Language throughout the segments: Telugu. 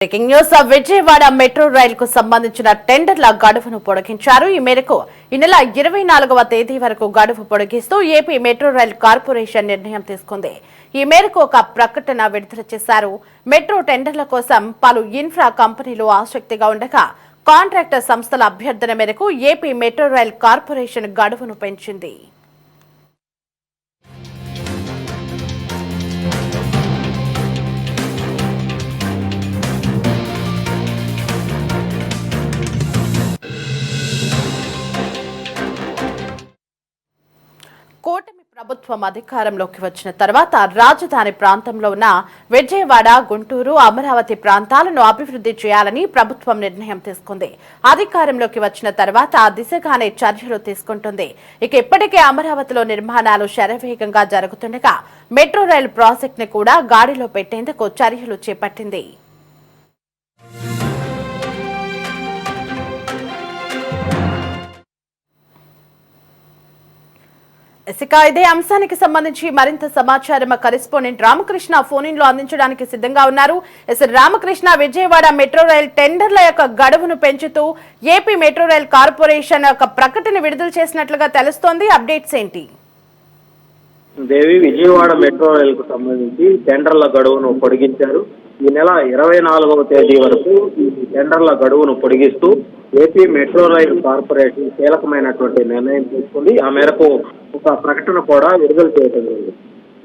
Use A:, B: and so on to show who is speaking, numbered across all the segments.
A: Breaking news. విజయవాడ మెట్రో రైలుకు సంబంధించిన టెండర్ల గడువును పొడిగించారు. ఈ మేరకు ఈ నెల 24వ తేదీ వరకు గడువు పొడిగిస్తూ ఏపీ మెట్రో రైల్ కార్పొరేషన్ నిర్ణయం తీసుకుంది. ఈ మేరకు ఒక ప్రకటన విడుదల చేశారు. మెట్రో టెండర్ల కోసం పలు ఇన్ఫ్రా కంపెనీలు ఆసక్తిగా ఉండగా కాంట్రాక్టర్ సంస్థల అభ్యర్థన మేరకు ఏపీ మెట్రో రైల్ కార్పొరేషన్ గడువును పెంచింది. కూటమి ప్రభుత్వం అధికారంలోకి వచ్చిన తర్వాత రాజధాని ప్రాంతంలో ఉన్న విజయవాడ, గుంటూరు, అమరావతి ప్రాంతాలను అభివృద్ధి చేయాలని ప్రభుత్వం నిర్ణయం తీసుకుంది. అధికారంలోకి వచ్చిన తర్వాత ఆ దిశగానే చర్యలు తీసుకుంటుంది. ఇప్పటికే అమరావతిలో నిర్మాణాలు శరవేగంగా జరుగుతుండగా మెట్రో రైలు ప్రాజెక్టును కూడా గాడిలో పెట్టేందుకు చర్యలు చేపట్టింది. ఇదే అంశానికి సంబంధించి మరింత సమాచారం కరెస్పాండెంట్ రామకృష్ణ ఫోన్ ఇన్ లో అందించడానికి సిద్ధంగా ఉన్నారు. రామకృష్ణ, విజయవాడ మెట్రో రైల్ టెండర్ల యొక్క గడువును పెంచుతూ ఏపీ మెట్రో రైల్ కార్పొరేషన్ ఒక ప్రకటన విడుదల చేసినట్లుగా తెలుస్తోంది. అప్డేట్స్ ఏంటి?
B: దేవి, విజయవాడ మెట్రో రైల్ కు సంబంధించి టెండర్ల గడువును పొడిగించారు. ఈ నెల 24వ తేదీ వరకు ఈ టెండర్ల గడువును పొడిగిస్తూ ఏపీ మెట్రో రైల్ కార్పొరేషన్ కీలకమైనటువంటి నిర్ణయం తీసుకుంది. ఆ మేరకు ఒక ప్రకటన కూడా విడుదల చేయడం జరిగింది.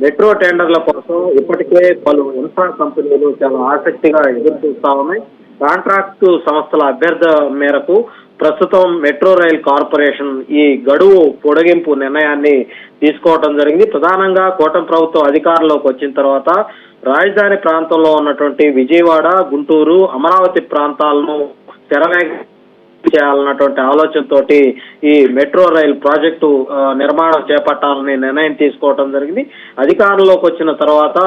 B: మెట్రో టెండర్ల కోసం ఇప్పటికే పలు ఇన్ఫ్రా కంపెనీలు చాలా ఆసక్తిగా ఎదురు చూస్తా ఉన్నాయి. కాంట్రాక్టు సంస్థల అభ్యర్థన మేరకు ప్రస్తుతం మెట్రో రైల్ కార్పొరేషన్ ఈ గడువు పొడిగింపు నిర్ణయాన్ని తీసుకోవడం జరిగింది. ప్రధానంగా కూటమి ప్రభుత్వం అధికారంలోకి వచ్చిన తర్వాత రాజధాని ప్రాంతంలో ఉన్నటువంటి విజయవాడ, గుంటూరు, అమరావతి ప్రాంతాలను శరవేగం చేయాలన్నటువంటి ఆలోచనతోటి ఈ మెట్రో రైల్ ప్రాజెక్టు నిర్మాణం చేపట్టాలని నిర్ణయం తీసుకోవడం జరిగింది. అధికారంలోకి వచ్చిన తర్వాత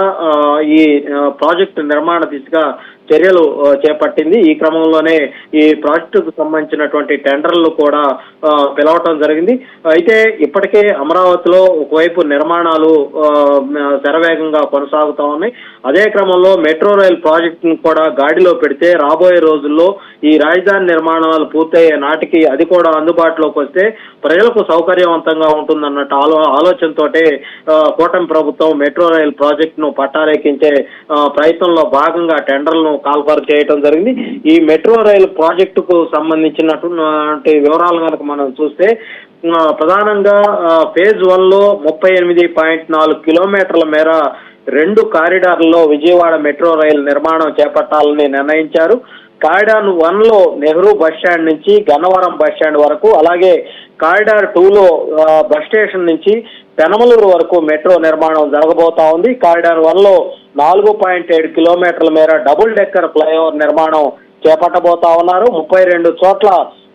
B: ఈ ప్రాజెక్టు నిర్మాణ దిశగా చర్యలు చేపట్టింది. ఈ క్రమంలోనే ఈ ప్రాజెక్టుకు సంబంధించినటువంటి టెండర్లు కూడా పిలవటం జరిగింది. అయితే ఇప్పటికే అమరావతిలో ఒకవైపు నిర్మాణాలు శరవేగంగా కొనసాగుతా ఉన్నాయి. అదే క్రమంలో మెట్రో రైల్ ప్రాజెక్టును కూడా గాడిలో పెడితే రాబోయే రోజుల్లో ఈ రాజధాని నిర్మాణాలు పూర్తయ్యే నాటికి అది కూడా అందుబాటులోకి వస్తే ప్రజలకు సౌకర్యవంతంగా ఉంటుందన్నట్టు ఆలోచనతోటే కూటమి ప్రభుత్వం మెట్రో రైల్ ప్రాజెక్టును పట్టాలెక్కించే ప్రయత్నంలో భాగంగా టెండర్లను కాల్ఫర్ చేయడం జరిగింది. ఈ మెట్రో రైలు ప్రాజెక్టుకు సంబంధించినటువంటి వివరాలు కనుక మనం చూస్తే ప్రధానంగా ఫేజ్ 1లో 38.4 కిలోమీటర్ల మేర 2 కారిడార్లలో విజయవాడ మెట్రో రైలు నిర్మాణం చేపట్టాలని నిర్ణయించారు. కారిడార్ 1లో నెహ్రూ బస్టాండ్ నుంచి గన్నవరం బస్టాండ్ వరకు, అలాగే కారిడార్ 2లో బస్ స్టేషన్ నుంచి పెనమలూరు వరకు మెట్రో నిర్మాణం జరగబోతా ఉంది. కారిడార్ 1లో 4.7 కిలోమీటర్ల మేర డబుల్ డెక్కర్ ఫ్లైఓవర్ నిర్మాణం చేపట్టబోతా ఉన్నారు. 32 చోట్ల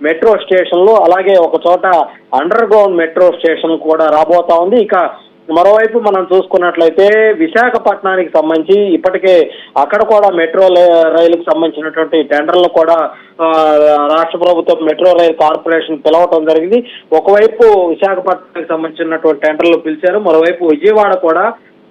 B: మెట్రో స్టేషన్లు, అలాగే ఒక చోట అండర్ గ్రౌండ్ మెట్రో స్టేషన్ కూడా రాబోతా ఉంది. ఇక మరోవైపు మనం చూసుకున్నట్లయితే విశాఖపట్నానికి సంబంధించి ఇప్పటికే అక్కడ కూడా మెట్రో రైలుకు సంబంధించినటువంటి టెండర్లు కూడా రాష్ట్ర ప్రభుత్వం మెట్రో రైల్ కార్పొరేషన్ పిలవటం జరిగింది. ఒకవైపు విశాఖపట్నానికి సంబంధించినటువంటి టెండర్లు పిలిచారు, మరోవైపు విజయవాడ కూడా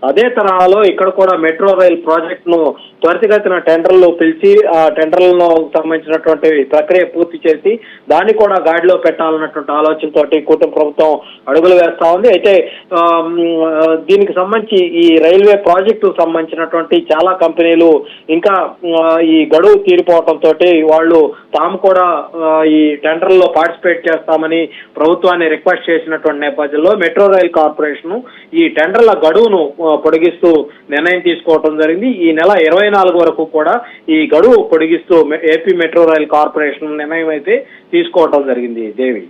B: అదే తరహాలో ఇక్కడ కూడా మెట్రో రైల్ ప్రాజెక్టును త్వరితగతిన టెండర్లు పిలిచి ఆ టెండర్లను సంబంధించినటువంటి ప్రక్రియ పూర్తి చేసి దాన్ని కూడా గాడిలో పెట్టాలన్నటువంటి ఆలోచనతోటి కూటమి ప్రభుత్వం అడుగులు వేస్తా ఉంది. అయితే దీనికి సంబంధించి ఈ రైల్వే ప్రాజెక్టుకు సంబంధించినటువంటి చాలా కంపెనీలు ఇంకా ఈ గడువు తీరిపోవడంతో వాళ్ళు తాము కూడా ఈ టెండర్లో పార్టిసిపేట్ చేస్తామని ప్రభుత్వాన్ని రిక్వెస్ట్ చేసినటువంటి నేపథ్యంలో మెట్రో రైల్ కార్పొరేషన్ ఈ టెండర్ల గడువును పొడిగిస్తూ నిర్ణయం తీసుకోవడం జరిగింది. ఈ నెల 24 వరకు కూడా ఈ గడువు పొడిగిస్తూ ఏపీ మెట్రో రైల్ కార్పొరేషన్ నిర్ణయం అయితే తీసుకోవడం జరిగింది. దేవి.